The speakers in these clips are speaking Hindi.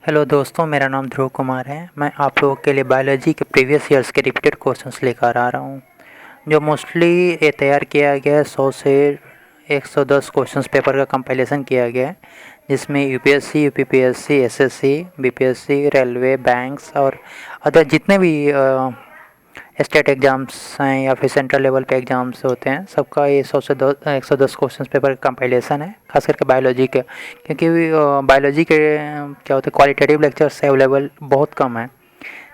हेलो दोस्तों, मेरा नाम ध्रुव कुमार है। मैं आप लोगों के लिए बायोलॉजी के प्रीवियस ईयर्स के रिपीटेड क्वेश्चंस लेकर आ रहा हूँ, जो मोस्टली ये तैयार किया गया है। 100 से 110 क्वेश्चंस पेपर का कंपाइलेशन किया गया है, जिसमें UPSC, UPPSC, SSC, BPSC, railway, banks और अदर जितने भी स्टेट एग्ज़ाम्स हैं या फिर सेंट्रल लेवल पे एग्ज़ाम्स होते हैं, सबका ये 100 से 110 क्वेश्चन पेपर का कंपाइलेशन है, खास करके बायोलॉजी के। क्योंकि बायोलॉजी के क्या होते हैं, क्वालिटेटिव लेक्चर्स अवेलेबल बहुत कम है।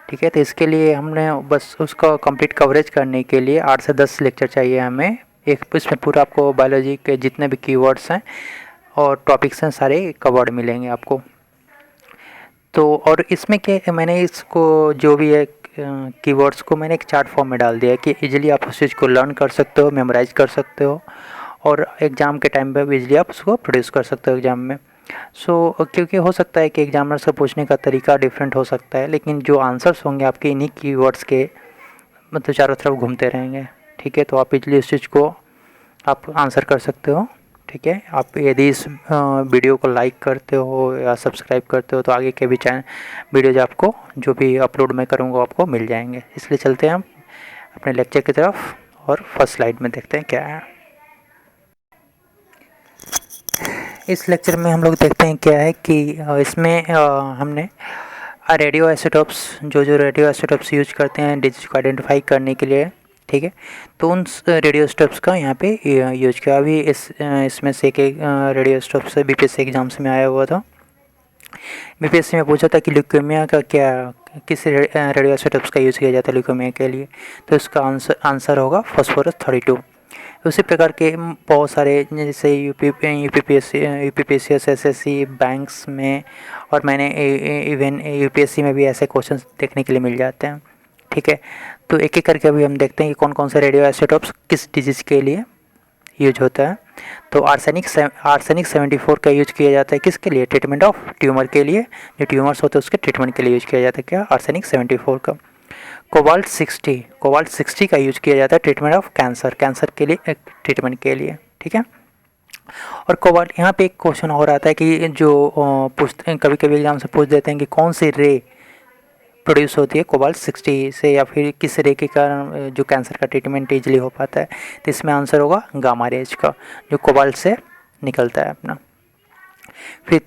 ठीक है, तो इसके लिए हमने बस उसका कंप्लीट कवरेज करने के लिए 8 से 10 लेक्चर चाहिए हमें। एक इसमें पूरा आपको बायोलॉजी के जितने भी कीवर्ड्स हैं और टॉपिक्स हैं सारे कवर्ड मिलेंगे आपको। तो और इसमें क्या, मैंने इसको जो भी है कीवर्ड्स को मैंने एक चार्ट फॉर्म में डाल दिया है कि इजीली आप उस चीज़ को लर्न कर सकते हो, मेमोराइज कर सकते हो और एग्ज़ाम के टाइम पे इजीली आप उसको प्रोड्यूस कर सकते हो एग्ज़ाम में। क्योंकि हो सकता है कि एग्जामिनर से पूछने का तरीका डिफरेंट हो सकता है, लेकिन जो आंसर्स होंगे आपके इन्हीं कीवर्ड्स के मतलब चारों तरफ घूमते रहेंगे। ठीक है, तो आप इजीली इस चीज़ को आप आंसर कर सकते हो। ठीक है, आप यदि इस वीडियो को लाइक करते हो या सब्सक्राइब करते हो तो आगे के भी वीडियोज आपको जो भी अपलोड मैं करूँगा आपको मिल जाएंगे। इसलिए चलते हैं हम अपने लेक्चर की तरफ और फर्स्ट स्लाइड में देखते हैं क्या है। इस लेक्चर में हम लोग देखते हैं क्या है कि इसमें हमने रेडियो आइसोटोप्स जो रेडियो आइसोटोप्स यूज करते हैं डिजीज को आइडेंटिफाई करने के लिए। ठीक है, तो उन रेडियो आइसोटोप्स का यहाँ पे यूज किया। अभी इसमें से एक रेडियो आइसोटोप से बीपीएससी एग्जाम्स में आया हुआ था। बीपीएससी में पूछा था कि ल्यूकेमिया का क्या किस रेडियो आइसोटोप्स का यूज़ किया जाता है ल्यूकेमिया के लिए, तो इसका आंसर होगा फास्फोरस 32। उसी प्रकार के बहुत सारे जैसे यूपीपीएससी, एसएससी, बैंक्स में और मैंने इवन यूपीएससी में भी ऐसे क्वेश्चंस देखने के लिए मिल जाते हैं। ठीक है, तो एक एक करके अभी हम देखते हैं कि कौन कौन से रेडियो आइसोटोप्स किस डिजीज़ के लिए यूज होता है। तो आर्सेनिक 74 का यूज किया जाता है किसके लिए, ट्रीटमेंट ऑफ ट्यूमर के लिए। जो ट्यूमर्स होते हैं उसके ट्रीटमेंट के लिए यूज किया जाता है क्या, आर्सेनिक 74 का। कोबाल्ट 60 का यूज किया जाता है ट्रीटमेंट ऑफ कैंसर के लिए, ट्रीटमेंट के लिए। ठीक है, और कोबाल्ट यहाँ पे एक क्वेश्चन और आता है कि जो पूछते हैं कभी कभी एग्जाम से पूछ देते हैं कि कौन सी रे प्रोड्यूस होती है कोबाल्ट 60 से, या फिर किस रे के कारण जो कैंसर का ट्रीटमेंट इजीली हो पाता है। तो इसमें आंसर होगा गामा रेज का, जो कोबाल्ट से निकलता है अपना। फिर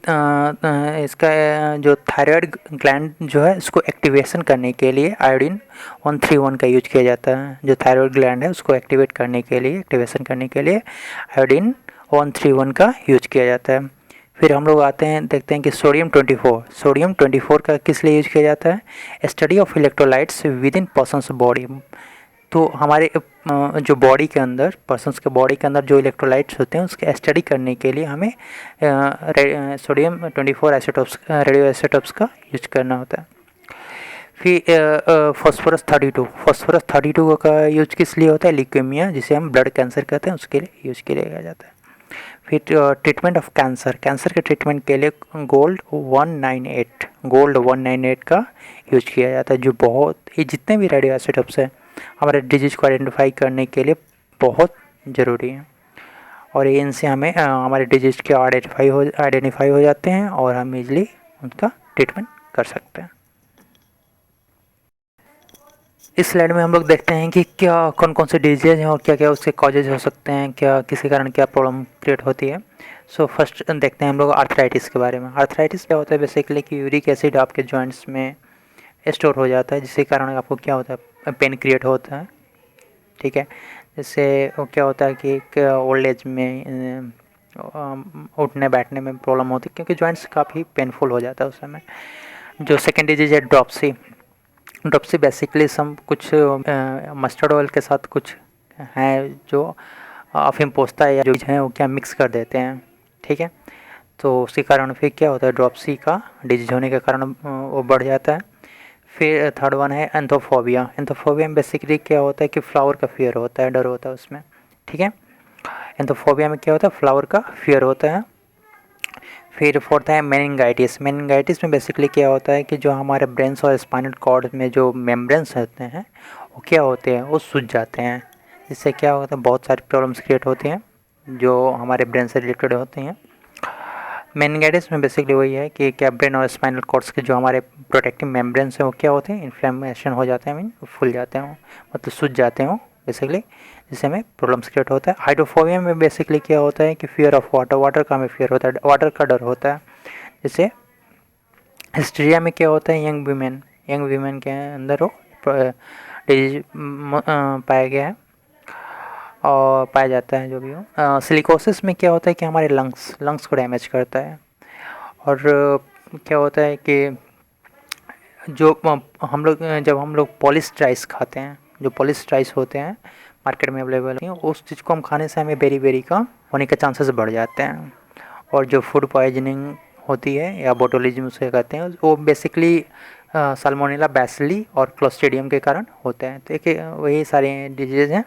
इसका जो थायराइड ग्लैंड जो है इसको एक्टिवेशन करने के लिए आयोडीन 131 का यूज किया जाता है। जो थायराइड ग्लैंड है उसको एक्टिवेट करने के लिए, एक्टिवेशन करने के लिए आयोडीन 131 का यूज किया जाता है। फिर हम लोग आते हैं देखते हैं कि सोडियम 24 का किस लिए यूज किया जाता है, study of electrolytes with in persons body. तो हमारे जो बॉडी के अंदर, पर्सन्स के बॉडी के अंदर जो इलेक्ट्रोलाइट्स होते हैं उसके स्टडी करने के लिए हमें सोडियम 24 आइसोटोप्स, रेडियो आइसोटोप्स का यूज करना होता है। फिर फास्फोरस 32 का यूज किस लिए होता है, ल्यूकेमिया जिसे हम ब्लड कैंसर कहते हैं उसके लिए यूज किया जाता है। फिर ट्रीटमेंट ऑफ कैंसर के ट्रीटमेंट के लिए गोल्ड 198 का यूज किया जाता है, जो बहुत ये जितने भी रेडियो आइसोटोप्स हैं हमारे डिजीज़ को आइडेंटिफाई करने के लिए बहुत ज़रूरी है। और ये इनसे हमें हमारे डिजीज़ के आइडेंटिफाई हो जाते हैं और हम इजली उनका ट्रीटमेंट कर सकते हैं। इस स्लाइड में हम लोग देखते हैं कि क्या कौन कौन से डिजीज़ हैं और क्या क्या उसके कॉजेज हो सकते हैं, क्या किसी कारण क्या प्रॉब्लम क्रिएट होती है। फर्स्ट देखते हैं हम लोग आर्थराइटिस के बारे में। आर्थराइटिस क्या होता है, बेसिकली कि यूरिक एसिड आपके जॉइंट्स में स्टोर हो जाता है, जिसके कारण आपको क्या होता है, पेन क्रिएट होता है। ठीक है, जिससे क्या होता है कि ओल्ड एज में उठने बैठने में प्रॉब्लम होती है, क्योंकि जॉइंट्स काफ़ी पेनफुल हो जाता है उस समय। जो सेकेंड डिजीज है ड्रॉप्सी बेसिकली सम कुछ मस्टर्ड ऑयल के साथ कुछ है जो अफीम पोस्ता है या जो है वो क्या मिक्स कर देते हैं। ठीक है, तो उसके कारण फिर क्या होता है, ड्रॉप्सी का डिजीज होने के कारण वो बढ़ जाता है। फिर थर्ड वन है एंथोफोबिया में बेसिकली क्या होता है कि फ्लावर का फियर होता है, डर होता है उसमें। ठीक है, एंथोफोबिया में क्या होता है, फ्लावर का फियर होता है। फिर फोर्थ है मेनिंगाइटिस में बेसिकली क्या होता है कि जो हमारे ब्रेन्स और स्पाइनल कॉर्ड में जो मेम्ब्रेन्स होते हैं वो क्या होते हैं, वो सूज जाते हैं, जिससे क्या होता है बहुत सारी प्रॉब्लम्स क्रिएट होती हैं जो हमारे ब्रेन से रिलेटेड होती हैं। मेनिंजाइटिस में बेसिकली वही है कि क्या ब्रेन और स्पाइनल कॉर्ड्स के जो हमारे प्रोटेक्टिव मेम्ब्रेन्स हैं वो क्या होते हैं, इन्फ्लेमेशन हो जाते हैं, मीन फूल जाते हैं, मतलब सूज जाते हैं बेसिकली, जिससे हमें प्रॉब्लम्स क्रिएट होता है। हाइड्रोफोबिया में बेसिकली क्या होता है कि फियर ऑफ वाटर, वाटर का हमें फियर होता है, वाटर का डर होता है। जैसे हिस्टीरिया में क्या होता है, यंग वीमेन के अंदर वो डिजीज पाया गया है और पाया जाता है जो भी हो। सिलिकोसिस में क्या होता है कि हमारे लंग्स को डैमेज करता है। और क्या होता है कि जो जब हम लोग पॉलिश्ड राइस खाते हैं, जो पॉलिश्ड राइस होते हैं मार्केट में अवेलेबल हैं, उस चीज़ को हम खाने से हमें बेरी का होने के चांसेस बढ़ जाते हैं। और जो फूड पॉइजनिंग होती है या बोटुलिज्म उसे कहते हैं, वो बेसिकली साल्मोनेला बैसिली और क्लोस्ट्रीडियम के कारण होते हैं। तो एक वही सारे डिजीज़ हैं,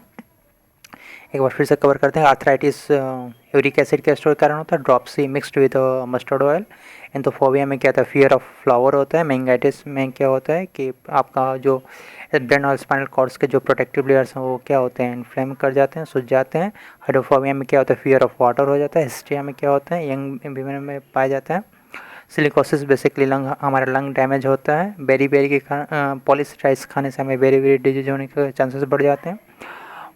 एक बार फिर से कवर करते हैं। आर्थराइटिस यूरिक एसिड के स्टोर के कारण होता है। Dropsy mixed with mustard oil. Anthophobia में क्या होता है, फियर ऑफ फ्लावर होता है। मेनिंजाइटिस में क्या होता है कि आपका जो ब्रेन और स्पाइनल कॉर्ड्स के जो प्रोटेक्टिव लेयर्स हैं वो क्या होते हैं, इन्फ्लेम कर जाते हैं, सूज जाते हैं। हाइड्रोफोबिया में क्या होता है, फियर ऑफ वाटर हो जाता है। हिस्ट्रिया में क्या होता है, यंग वीमेन में पाया जाता है। सिलिकोसिस बेसिकली हमारा लंग डैमेज होता है। बेरी के कारण पॉलिश राइस खाने से हमें बेरी डिजीज होने के चांसेस बढ़ जाते हैं।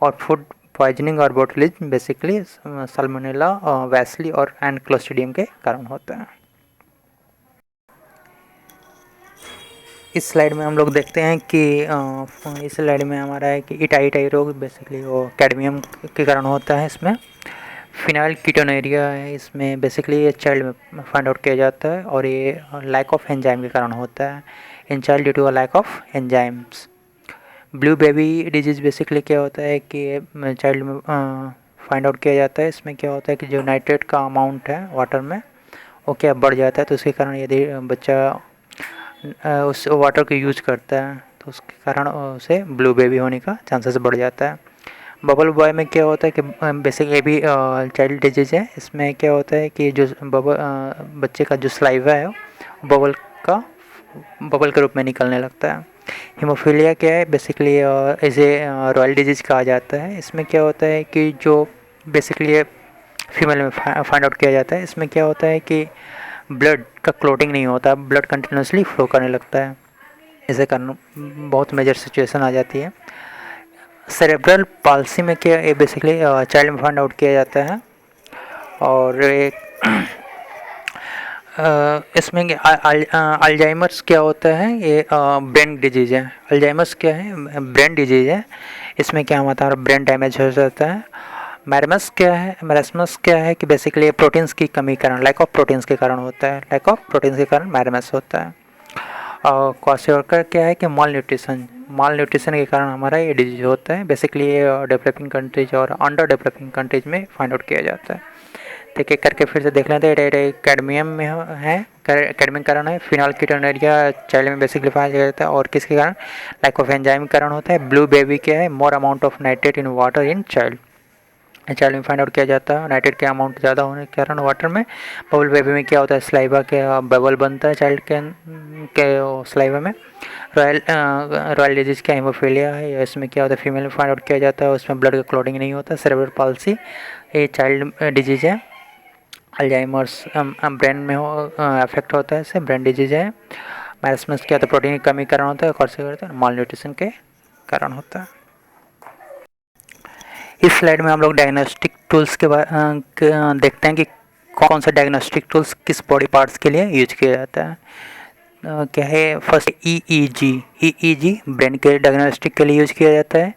और फूड पॉइजनिंग और बोटुलिज्म बेसिकली साल्मोनेला, वैसली और एंड क्लोस्ट्रीडियम के कारण होता है। इस स्लाइड में हम लोग देखते हैं कि इस स्लाइड में हमारा है कि इटाई रोग बेसिकली वो कैडमियम के कारण होता है। इसमें फिनाइल कीटोनेरिया है, इसमें बेसिकली ये चाइल्ड में फाइंड आउट किया जाता है और ये लैक ऑफ एंजाइम के कारण होता है, in child due to a lack of enzymes. Blue baby disease basically क्या होता है कि चाइल्ड में फाइंड आउट किया जाता है। इसमें क्या होता है कि जो नाइट्रेट का अमाउंट है वाटर में वो क्या बढ़ जाता है, तो उसके कारण यदि बच्चा उस वाटर को यूज करता है तो उसके कारण उसे ब्लू बेबी होने का चांसेस बढ़ जाता है। बबल बॉय में क्या होता है कि बेसिक ये भी चाइल्ड डिजीज़ है। इसमें क्या होता है कि जो बच्चे का जो स्लाइवा है बबल के रूप में निकलने लगता है। हीमोफीलिया क्या है, बेसिकली इसे रॉयल डिजीज़ कहा जाता है। इसमें क्या होता है कि जो बेसिकली फीमेल में फाइंड आउट किया जाता है। इसमें क्या होता है कि ब्लड का क्लोटिंग नहीं होता, ब्लड कंटिन्यूसली फ्लो करने लगता है, इसे कारण बहुत मेजर सिचुएशन आ जाती है। सेरेब्रल पाल्सी में क्या ये बेसिकली चाइल्ड में फाइंड आउट किया जाता है। और एक इसमें अल्जाइमर्स क्या होता है, ये ब्रेन डिजीज़ है। अल्जाइमर्स क्या है, ब्रेन डिजीज़ है। इसमें क्या हमारा ब्रेन डैमेज हो जाता है। मैरस्मस क्या है कि बेसिकली प्रोटीन्स की कमी के कारण, लैक ऑफ प्रोटीन्स के कारण होता है, लैक ऑफ प्रोटीन्स के कारण मैरमस होता है। और क्वाशियोकर क्या है कि माल न्यूट्रिशन के कारण हमारा ये डिजीज होता है। बेसिकली ये डेवलपिंग कंट्रीज और अंडर डेवलपिंग कंट्रीज में फाइंड आउट किया जाता है। तो एक एक करके फिर से देख लेते हैं। कैडमियम में है, कैडमियम कारण है। फिनाइल कीटोनेरिया चाइल्ड में बेसिकली पाया जाता है और किसके कारण, लैक ऑफ एंजाइम के कारण होता है। ब्लू बेबी क्या है, more amount of nitrate in water in child में फाइंड आउट किया जाता है, नाइट्रेट के अमाउंट ज़्यादा होने के कारण वाटर में। बबल बेबी में क्या होता है, स्लाइवा के बबल बनता है चाइल्ड के स्लाइवा में। रॉयल डिजीज़ क्या हीमोफीलिया है, इसमें क्या होता है, फीमेल में फाइंड आउट किया जाता है, उसमें ब्लड का क्लॉटिंग नहीं होता। सेरेब्रल पाल्सी ये चाइल्ड डिजीज़ है। अल्जाइमर्स ब्रेन में अफेक्ट होता है, इससे ब्रेन डिजीज़ है। मैरस्मस क्या होता है, प्रोटीन की कमी कारण होता है, कौन से होता है, माल न्यूट्रिशन के कारण होता है। इस स्लाइड में हम लोग डायग्नोस्टिक टूल्स के देखते हैं कि कौन सा डायग्नोस्टिक टूल्स किस बॉडी पार्ट्स के लिए यूज किया जाता है। क्या है, फर्स्ट ईईजी ब्रेन के डायग्नोस्टिक के लिए यूज किया जाता है।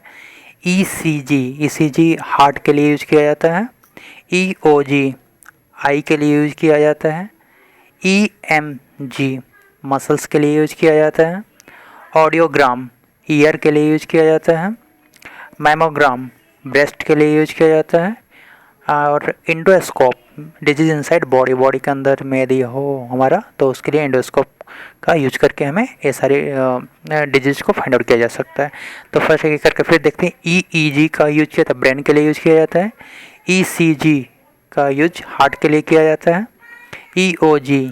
ईसीजी हार्ट के लिए यूज किया जाता है। ईओजी आई के लिए यूज किया जाता है। ईएमजी मसल्स के लिए यूज किया जाता है। ऑडियोग्राम ईयर के लिए यूज किया जाता है। मैमोग्राम ब्रेस्ट के लिए यूज किया जाता है। और इंडोस्कोप डिजीज इनसाइड बॉडी के अंदर में यदि हो हमारा तो उसके लिए इंडोस्कोप का यूज करके हमें ये सारे डिजीज को फाइंड आउट किया जा सकता है। तो फर्स्ट एक करके फिर देखते हैं। ईईजी का यूज किया था ब्रेन के लिए यूज किया जाता है। ईसीजी का यूज हार्ट के लिए किया जाता है। ईओजी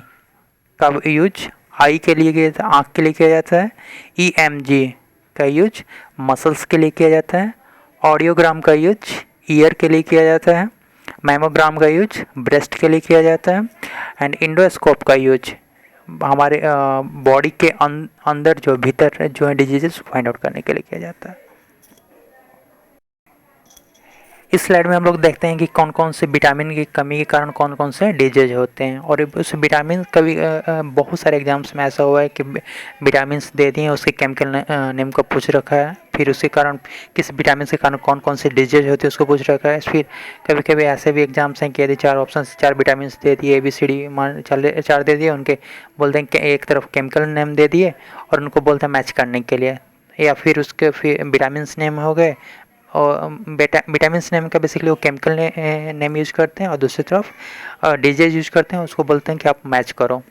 का यूज आई के लिए किया जाता है, आँख के लिए किया जाता है। ईएमजी का यूज मसल्स के लिए किया जाता है। ऑडियोग्राम का यूज ईयर के लिए किया जाता है। मैमोग्राम का यूज ब्रेस्ट के लिए किया जाता है। एंड इंडोस्कोप का यूज हमारे बॉडी के अंदर जो भीतर जो है डिजीजेस फाइंड आउट करने के लिए किया जाता है। इस स्लाइड में हम लोग देखते हैं कि कौन कौन से विटामिन की कमी के कारण कौन कौन से डिजीज होते हैं। और उस विटामिन कभी बहुत सारे एग्जाम्स में ऐसा हुआ है कि विटामिन दे दिए, उसके केमिकल नेम को पूछ रखा है, फिर उसके कारण किस विटामिन के कारण कौन कौन से डिजीज होती है उसको पूछ रखा है। फिर कभी कभी ऐसे भी एग्जाम्स हैं कि यदि 4 ऑप्शन 4 विटामिन दे दिए, ABCD मान 4 दे दिए, उनके बोलते हैं कि एक तरफ केमिकल नेम दे दिए और उनको बोलते हैं मैच करने के लिए, या फिर उसके फिर विटामिन नेम हो गए और विटामिन नेम का बेसिकली वो केमिकल नेम यूज करते हैं, और दूसरी तरफ डिजीज यूज करते हैं, उसको बोलते हैं कि आप मैच करो।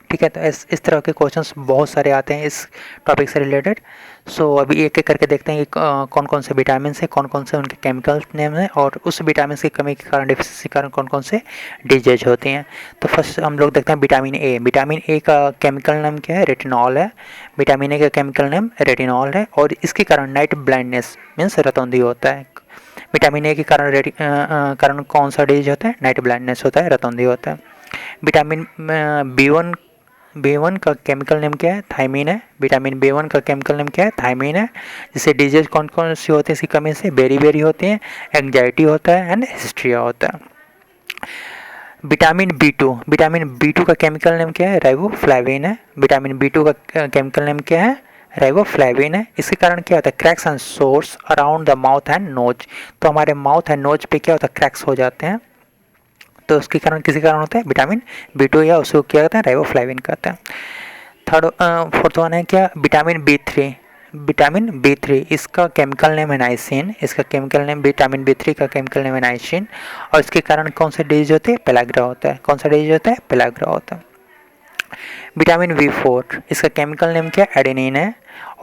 ठीक है, तो इस तरह के क्वेश्चंस बहुत सारे आते हैं इस टॉपिक से रिलेटेड। सो अभी एक एक करके देखते हैं कि कौन कौन से विटामिन है, कौन कौन से उनके केमिकल नेम है, और उस विटामिन की कमी के कारण डिफिशिएंसी के कारण कौन कौन से डिजीज होती हैं। तो फर्स्ट हम लोग देखते हैं विटामिन ए। विटामिन ए का केमिकल नेम क्या है? रेटिनॉल है। विटामिन ए का केमिकल नेम रेटिनॉल है, और इसके कारण नाइट ब्लाइंडनेस मीन्स रतौंधी होता है। विटामिन ए के कारण कौन सा डिजीज होता है? नाइट ब्लाइंडनेस होता है, रतौंधी होता है। विटामिन B1 का केमिकल नेम क्या है? थायमीन है। विटामिन B1 का केमिकल नेम क्या है? थायमीन है। जिससे डिजीज कौन कौन सी होती है इसकी कमी से? बेरी होती है, एंग्जाइटी होता है, एंड हिस्ट्रिया होता है। विटामिन B2 का केमिकल नेम क्या है? राइबोफ्लाविन है। विटामिन B2 का केमिकल नेम क्या है? राइबोफ्लाविन है। इसके कारण क्या होता है? Cracks and sores around the mouth and nose. तो हमारे माउथ एंड नोज पे क्या होता है? क्रैक्स हो जाते हैं, तो उसके कारण किसी कारण होता है विटामिन B2, या उसको क्या कहते हैं? राइबोफ्लाविन कहते हैं। फोर्थ वन है क्या? विटामिन B3 इसका केमिकल नेम है नाइसिन। इसका केमिकल नेम विटामिन B3 का केमिकल नेम है नाइसिन, और इसके कारण कौन से डिजीज होते हैं? पेलाग्रा होता है। कौन सा डिजीज होता है? पेलाग्रा होता है। विटामिन B4 इसका केमिकल नेम क्या? एडेनिन है,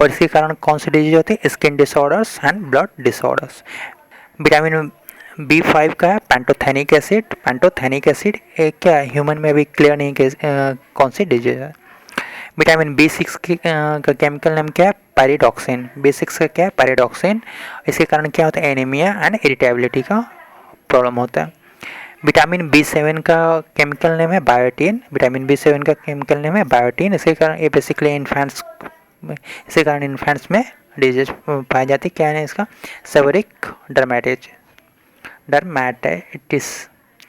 और इसके कारण कौन से डिजीज होते हैं? Skin disorders and blood disorders. Vitamin B5 का है पैंटोथेनिक एसिड एक क्या है? ह्यूमन में अभी क्लियर नहीं कि कौन सी डिजीज है। विटामिन B6 का केमिकल नेम क्या है? पैरिडॉक्सिन। B6 का क्या है? पैरिडॉक्सिन। इसके कारण क्या होता है? एनीमिया एंड इरिटेबिलिटी का प्रॉब्लम होता है। विटामिन B7 का केमिकल नेम है बायोटीन। विटामिन B7 का केमिकल नेम है बायोटीन। इसके कारण ये बेसिकली इसके कारण इन्फेंट्स में डिजीज पाई जाती है। क्या है इसका? सेवरिक डर्मेटाइटिस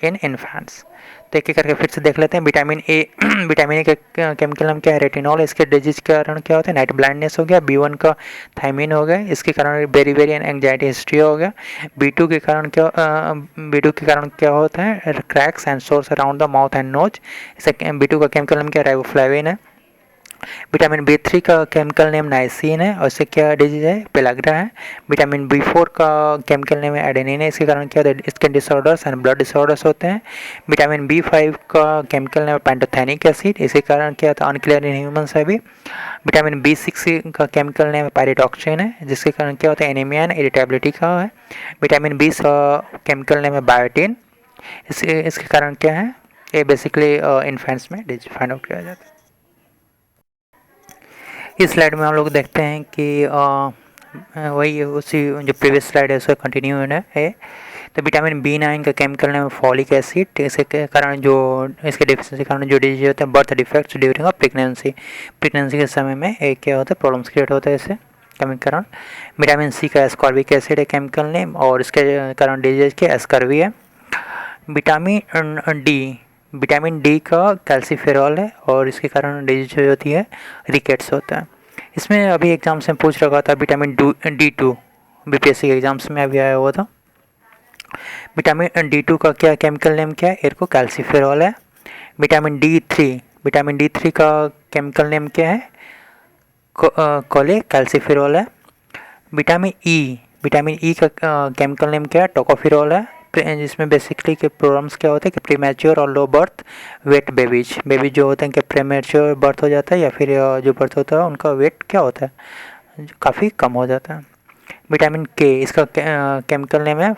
इन इन्फेंट्स। तो एक एक करके फिर से देख लेते हैं। विटामिन ए का केमिकल नाम क्या है? रेटिनॉल। इसके डिजीज के कारण क्या होता है? नाइट ब्लाइंडनेस हो गया। B1 का थायमीन हो गया, इसके कारण बेरी एंड एंग्जाइटी हिस्ट्री हो गया। B2 के कारण क्या होता है? Cracks and sores around the mouth and nose. इसका B2 का केमिकल नाम क्या है? राइबोफ्लाविन है। विटामिन B3 का केमिकल नेम नाइसिन है, और इससे क्या डिजीज है? पेलाग्रा है। विटामिन B4 का केमिकल नेम है एडेनिन है। इसके कारण क्या होता है? Skin disorders and blood disorders होते हैं। विटामिन B5 का केमिकल नेम है पैंटोथेनिक एसिड। इसके कारण क्या होता है? अनक्लियर इन ह्यूमन्स है भी। विटामिन B6 का केमिकल नेम है पैरिडॉक्सिन है, जिसके कारण क्या होता है? एनीमिया एंड इरिटेबिलिटी का है। विटामिन B का केमिकल नेम है बायोटीन। इसके कारण क्या है? ये बेसिकली इन्फेंट्स में डिजीज फाइंड आउट किया जाता है। इस स्लाइड में हम लोग देखते हैं कि वही उसी जो प्रीवियस स्लाइड है उसका कंटिन्यू है। तो विटामिन B9 का केमिकल नेम है फॉलिक एसिड। इसके कारण जो इसके डिफिशिएंसी के कारण जो डिजीज होता है birth defects during a pregnancy के समय में एक क्या होता है? प्रॉब्लम्स क्रिएट होता है इससे केमिकल कारण। विटामिन C का एस्कॉर्बिक एसिड है केमिकल नेम, और इसके कारण डिजीज के एस्कर्वी है। विटामिन डी का कैल्सीफेरॉल है, और इसके कारण डिजीज जो होती है रिकेट्स होता है। इसमें अभी एग्जाम्स में पूछ रखा था विटामिन D2 BPSC के एग्जाम्स में अभी आया हुआ था। विटामिन D2 का क्या केमिकल नेम क्या है? एरको कैल्सीफेरॉल है। विटामिन D3 का केमिकल नेम क्या है? कोले कैल्सीफेरॉल है। विटामिन ई का केमिकल नेम क्या है? टोकोफेरॉल है। जिसमें बेसिकली के प्रॉब्लम्स क्या होते हैं कि प्रीमेच्योर और लो बर्थ वेट बेबीज जो होते हैं कि प्रीमेच्योर बर्थ हो जाता है, या फिर जो बर्थ होता है उनका वेट क्या होता है? काफ़ी कम हो जाता है। विटामिन K इसका केमिकल नेम है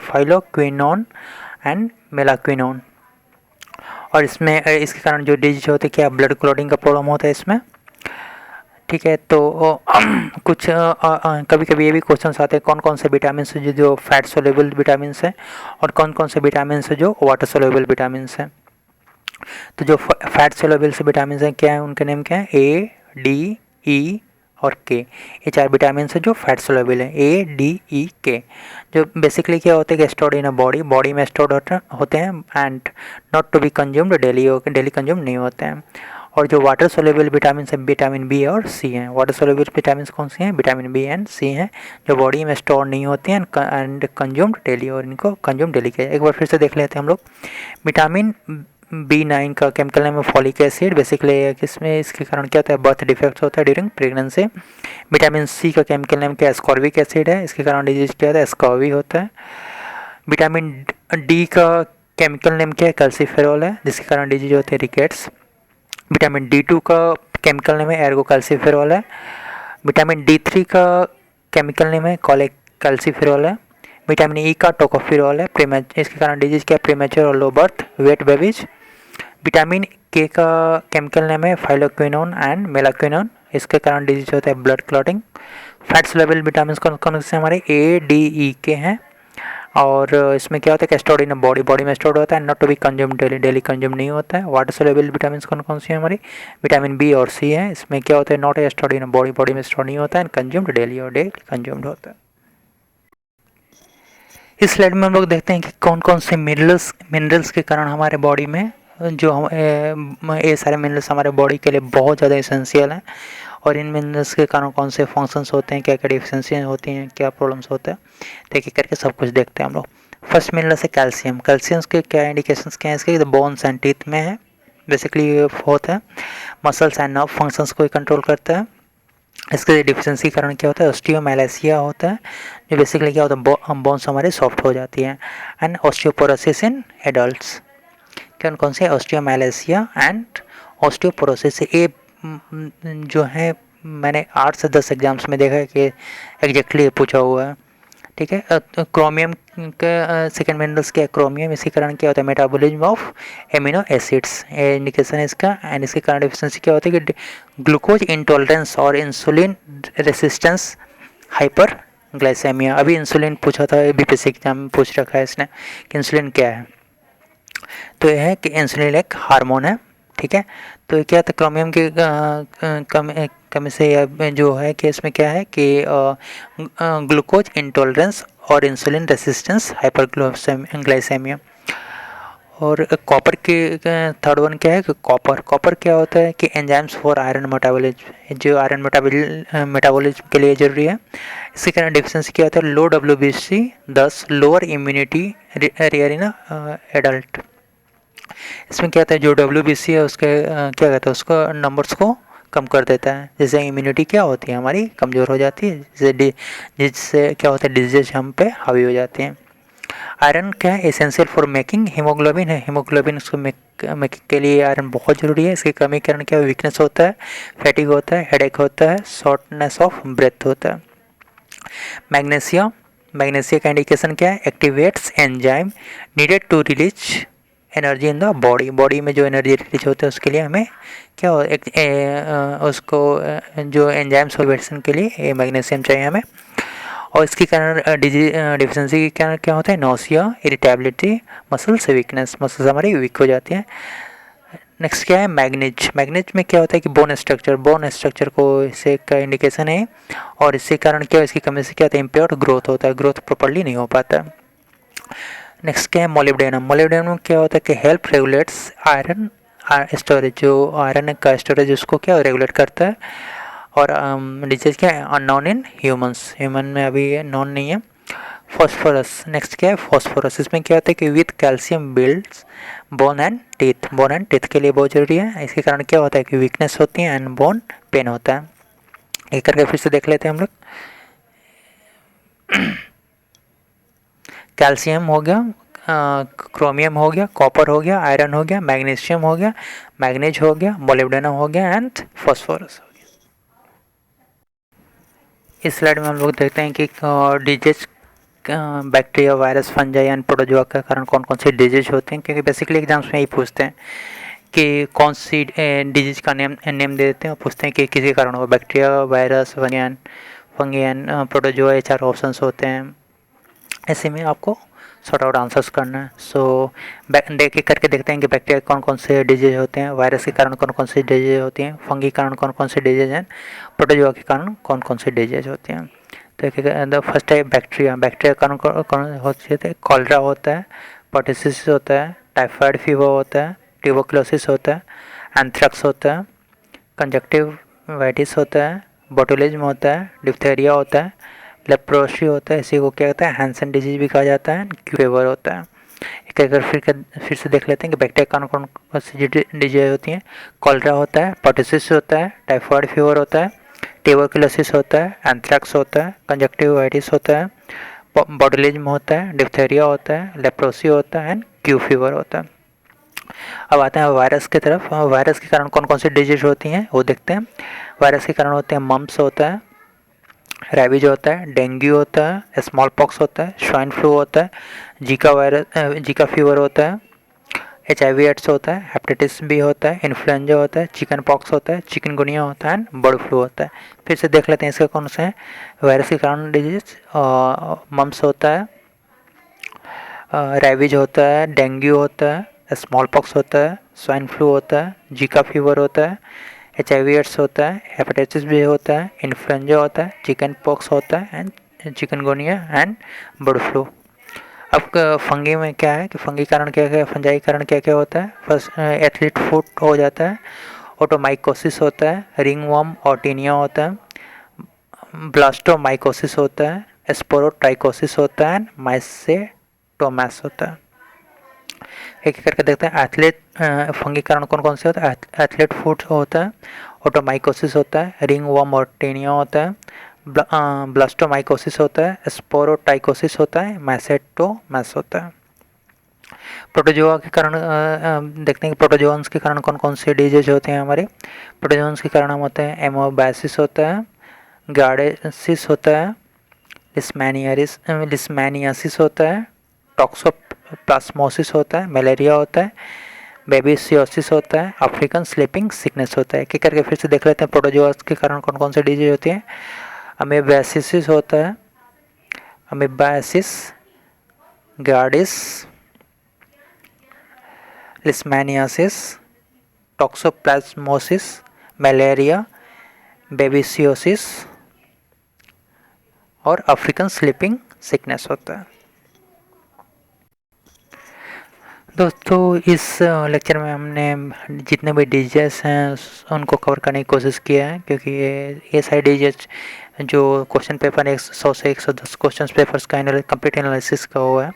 फाइलोक्विनोन एंड मेलाक्विनोन, और इसके कारण जो डिजीज होती है क्या? ब्लड क्लॉटिंग का प्रॉब्लम होता है इसमें। ठीक है। तो कुछ कभी कभी ये भी क्वेश्चन आते हैं कौन कौन से विटामिन है जो फैट सोल्यूबल विटामिन है और कौन कौन से विटामिन है जो वाटर सोल्यूबल विटामिन है। तो जो फैट सोल्यूबल से विटामिन हैं क्या है, उनके नेम क्या है, ए, डी, ई और के। ये 4 विटामिन है जो फैट सोल्यूबल है, ए, डी, ई, के। जो बेसिकली क्या होते हैं कि स्टोर्ड इन अ बॉडी में स्टोर्ड होते हैं and not to be consumed daily consume नहीं होते हैं। और जो वाटर सोल्यूबल विटामिन है विटामिन बी और सी हैं। वाटर सोल्यूबल विटामिन कौन सी हैं, विटामिन बी एंड सी हैं, जो बॉडी में स्टोर नहीं होते हैं एंड कंज्यूम्ड डेली, और इनको कंज्यूम डेली किया। एक बार फिर से देख लेते हैं हम लोग। विटामिन B9 का केमिकल नेम है फॉलिक एसिड। बेसिकली किसमें इसके कारण क्या होता है, बर्थ डिफेक्ट्स होता है ड्यूरिंग प्रेगनेंसी। विटामिन सी का केमिकल नेम क्या है, एस्कॉर्बिक एसिड है, इसके कारण डिजीज क्या होता है, एस्कॉर्बी होता है। विटामिन डी का केमिकल नेम क्या है, कैल्सीफेरॉल है, जिसके कारण डिजीज होते हैं रिकेट्स। विटामिन D2 का केमिकल नेम है एर्गोकैल्सीफेरॉल है। विटामिन D3 का केमिकल नेम है कैल्सीफेरॉल है। विटामिन ई का टोकोफेरॉल है, इसके कारण डिजीज क्या है, प्रीमेच्योर और low birth weight babies. Vitamin के का केमिकल नेम है फाइलोक्विनोन एंड मेलाक्विनोन, इसके कारण डिजीज होता है blood clotting. Fats level vitamin कौन कौन से हमारे, ए, डी, ई, के हैं। और इसमें क्या होता है, स्टोर्ड इन बॉडी में स्टोर्ड होता है, not to be consume daily consume नहीं होता है। वाटर सोल्यूबल विटामिन कौन कौन सी है हमारी, विटामिन बी और सी है। इसमें क्या होता है, नॉट स्टोर्ड इन बॉडी में स्टोर नहीं होता है एंड कंज्यूम्ड डेली और डेली कंज्यूम्ड होता है। इस स्लाइड में हम लोग देखते हैं कि कौन कौन से मिनरल्स के कारण हमारे बॉडी में जो ये सारे मिनरल्स हमारे बॉडी के लिए बहुत ज़्यादा इसेंशियल हैं, और इन मिनरल्स के कारण कौन से फंक्शंस होते हैं, क्या क्या डिफिशिएंसी होती हैं, क्या प्रॉब्लम्स होते हैं, तो एक एक करके सब कुछ देखते हैं हम लोग। फर्स्ट मिनरल है कैल्शियम। कैल्शियम के क्या इंडिकेशंस क्या हैं इसके, बोन्स एंड टीथ में है, बेसिकली होता है। मसल्स एंड नर्व फंक्शंस को कंट्रोल करता है। इसके डिफिशिएंसी के कारण क्या होता है, ऑस्टियोमैलासिया होता है, जो बेसिकली क्या होता है, बोन्स हमारे सॉफ्ट हो जाती हैं। एंड ऑस्टियोपोरोसिस इन एडल्ट्स, कौन कौन से, ऑस्टियोमैलासिया एंड ऑस्टियोपोरोसिस। ये जो है मैंने 8 से 10 एग्जाम्स में देखा है कि एग्जैक्टली पूछा हुआ है, ठीक है। क्रोमियम का सेकेंड मिनरल्स क्या है, क्रोमियम, इसके कारण क्या होता है, metabolism of amino acids, indication है इसका। एंड इसके कारण डिफिशिएंसी क्या होती है कि ग्लूकोज इंटॉलरेंस और इंसुलिन रेसिस्टेंस हाइपर ग्लाइसेमिया। अभी इंसुलिन पूछा था, बीपीएससी एग्जाम में पूछ रखा है इसने कि इंसुलिन क्या है, तो यह है कि इंसुलिन एक हार्मोन है, ठीक है। तो क्या था, क्रोमियम के कमी से जो है कि इसमें क्या है कि ग्लूकोज इंटॉलरेंस और इंसुलिन रेसिस्टेंस हाइपरग्लाइसेमिया। और कॉपर के थर्ड वन क्या है कि कॉपर क्या होता है कि एंजाइम्स फॉर आयरन मेटाबॉलिज्म, जो आयरन मेटाबॉलिज्म के लिए जरूरी है। इसके कारण डिफिशिएंसी क्या होता है, low WBC, 10 lower immunity rare in adult. इसमें क्या होता है, जो WBC है उसके क्या कहता है, उसको नंबर्स को कम कर देता है, जैसे इम्यूनिटी क्या होती है हमारी कमज़ोर हो जाती है, जिससे क्या होता है डिजीज हम पे हावी हो जाती हैं। आयरन क्या है, एसेंशियल फॉर मेकिंग हीमोग्लोबिन है, हीमोग्लोबिन उसको मेकिंग के लिए आयरन बहुत ज़रूरी है। इसकी कमी के कारण क्या वीकनेस होता है, फैटिग होता है, हेडेक होता है, शॉर्टनेस ऑफ ब्रेथ होता है। मैग्नीशिया का इंडिकेशन क्या है, activates enzyme needed to release energy in the body में जो एनर्जी रिलीज होता है उसके लिए हमें क्या हो उसको जो एंजाइम्स एक्टिवेशन के लिए मैग्नीशियम चाहिए हमें। और इसके कारण डिफिशिएंसी के कारण क्या होता है, nausea, irritability, muscles weakness, muscles हमारी वीक हो जाती हैं। नेक्स्ट क्या है, मैग्नीज में क्या होता है कि बोन स्ट्रक्चर को इससे का इंडिकेशन है, और इसके कारण क्या, इसकी कमी से क्या होता है, इम्पेयर्ड ग्रोथ होता है, ग्रोथ प्रॉपर्ली नहीं हो पाता। नेक्स्ट क्या है, मोलिब्डेनम क्या होता है कि हेल्प रेगुलेट्स आयरन स्टोरेज, जो आयरन का स्टोरेज उसको क्या रेगुलेट करता है। और डिजीज क्या है, अननोन इन ह्यूमन में अभी नॉन नहीं है। फॉस्फोरस, नेक्स्ट क्या है, फॉस्फोरस, इसमें क्या होता है कि with calcium builds bone and teeth के लिए बहुत जरूरी है। इसके कारण क्या होता है कि वीकनेस होती है एंड बोन पेन होता है। एक करके फिर से देख लेते हैं हम लोग। कैल्शियम हो गया, क्रोमियम हो गया, कॉपर हो गया, आयरन हो गया, मैग्नीशियम हो गया, मैग्नीज हो गया, मोलिब्डेनम हो गया एंड फॉस्फोरस हो गया। इस स्लाइड में हम लोग देखते हैं कि disease bacteria, virus, fungi and protozoa के कारण कौन कौन से डिजीज होते हैं, क्योंकि बेसिकली एग्जाम्स में यही पूछते हैं कि कौन सी डिजीज़ का नेम दे देते हैं और पूछते हैं कि किसी कारण हो, बैक्टीरिया, वायरस, फंगियन, प्रोटोजोआ, ये 4 ऑप्शंस होते हैं। ऐसे में आपको सॉर्ट आउट आंसर्स करना है। सो देख के करके देखते हैं कि बैक्टीरिया कौन कौन से डिजीज होते हैं, वायरस के कारण कौन कौन सी डिजीज होती हैं, फंगी के कारण कौन कौन से डिजीज हैं, प्रोटोजोआ के कारण कौन कौन से डिजीज होती हैं। तो फर्स्ट है बैक्टीरिया। बैक्टीरिया के कारण कौन होती है? कॉलरा होता है, पर्टिसिस होता है, टाइफाइड फीवर होता है, ट्यूबरकुलोसिस होता है, एंथ्रेक्स होता है, कंजक्टिवाइटिस होता है, बोटुलिज्म होता है, डिप्थीरिया होता है, लेप्रोसी होता है, इसी को क्या कहता है? हैंसन डिजीज भी कहा जाता है, फीवर होता है। एक एक फिर से देख लेते हैं कि बैक्टीरिया कौन कौन सी डिजीज होती हैं। कॉलरा होता है, पर्टिसिस होता है, टाइफाइड फीवर होता है, ट्यूबरकुलोसिस होता है, एंथ्रेक्स होता है, कंजक्टिवाइटिस होता है, बोटुलिज्म होता है, डिप्थीरिया होता है, लेप्रोसी होता है एंड क्यू फीवर होता है। अब आते हैं वायरस की तरफ। वायरस के कारण कौन कौन सी डिजीज होती हैं वो देखते हैं। वायरस के कारण होते हैं मम्प्स होता है, रेबीज होता है, डेंगू होता है, स्मॉल पॉक्स होता है, स्वाइन फ्लू होता है, जीका फीवर होता है, HIV एड्स होता है, हेपेटाइटिस बी होता है, इन्फ्लुएंजा होता है, चिकन पॉक्स होता है, चिकनगुनिया होता है, बर्ड फ्लू होता है। फिर से देख लेते हैं इसके कौन से हैं वायरस के कारण डिजीज। मम्प्स होता है, रेबीज होता है, डेंगू होता है, स्मॉल पॉक्स होता है, स्वाइन फ्लू होता है, जीका फीवर होता है, HIV एड्स होता है, हेपेटाइटिस बी होता है, इन्फ्लुएंजा होता है, चिकन पॉक्स होता है and chikungunya and bird flu. अब फंगी में क्या है कि फंगी कारण क्या क्या फंजाई कारण क्या क्या होता है? फर्स्ट एथलीट फुट हो जाता है, ओटोमाइकोसिस होता है, रिंगवर्म ऑर्टिनिया होता है, ब्लास्टोमाइकोसिस होता है, स्पोरोट्राइकोसिस होता है, माइसेटोमैस होता है। एक एक करके देखते हैं। एथलीट फंगी कारण कौन कौन से होता है? एथलीट फुट होता है, ओटोमाइकोसिस होता है, रिंगवर्म ऑर्टिनिया होता है, ब्लास्टोमाइकोसिस होता है, स्पोरोटाइकोसिस होता है, माइसेटोमैस होता है। प्रोटोजोआ के कारण देखते हैं कि प्रोटोजोन्स के कारण कौन कौन से डिजीज होते हैं हमारे। प्रोटोजोन्स के कारण हम होते हैं एमोबाइसिस होता है, गार्डेसिस होता है, लिस्मैनियासिस होता है, टॉक्सोप्लाज्मोसिस होता है, मलेरिया होता है, बेबीसियोसिस होता है, अफ्रीकन स्लीपिंग सिकनेस होता है। क्या करके फिर से देख लेते हैं प्रोटोजोआस के कारण कौन कौन से डिजीज होती हैं। अमीबासिस होता है, अमीबासिस, गार्डिस, लिस्मैनियासिस, टॉक्सोप्लाज्मोसिस, मलेरिया, बेबीसियोसिस और अफ्रीकन स्लीपिंग सिकनेस होता है। दोस्तों इस लेक्चर में हमने जितने भी डिजीज हैं उनको कवर करने की कोशिश किया है, क्योंकि ये सारे डिजीज जो क्वेश्चन पेपर 100 से 110 क्वेश्चन पेपर्स का कंप्लीट एनालिसिस का हुआ है,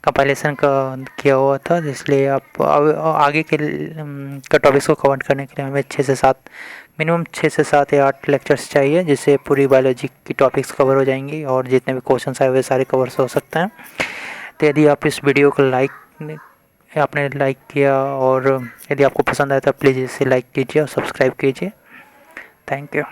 कंपाइलेशन का किया हुआ था, इसलिए आप आगे के टॉपिक्स को कवर करने के लिए हमें 6 से 7 मिनिमम 6 से 7 या 8 लेक्चर्स चाहिए, जिससे पूरी बायोलॉजी की टॉपिक्स कवर हो जाएंगी और जितने भी क्वेश्चन आए हुए सारे कवर हो सकते हैं। तो यदि आप इस वीडियो को आपने लाइक किया और यदि आपको पसंद आया तो प्लीज़ इसे लाइक कीजिए और सब्सक्राइब कीजिए। Thank you.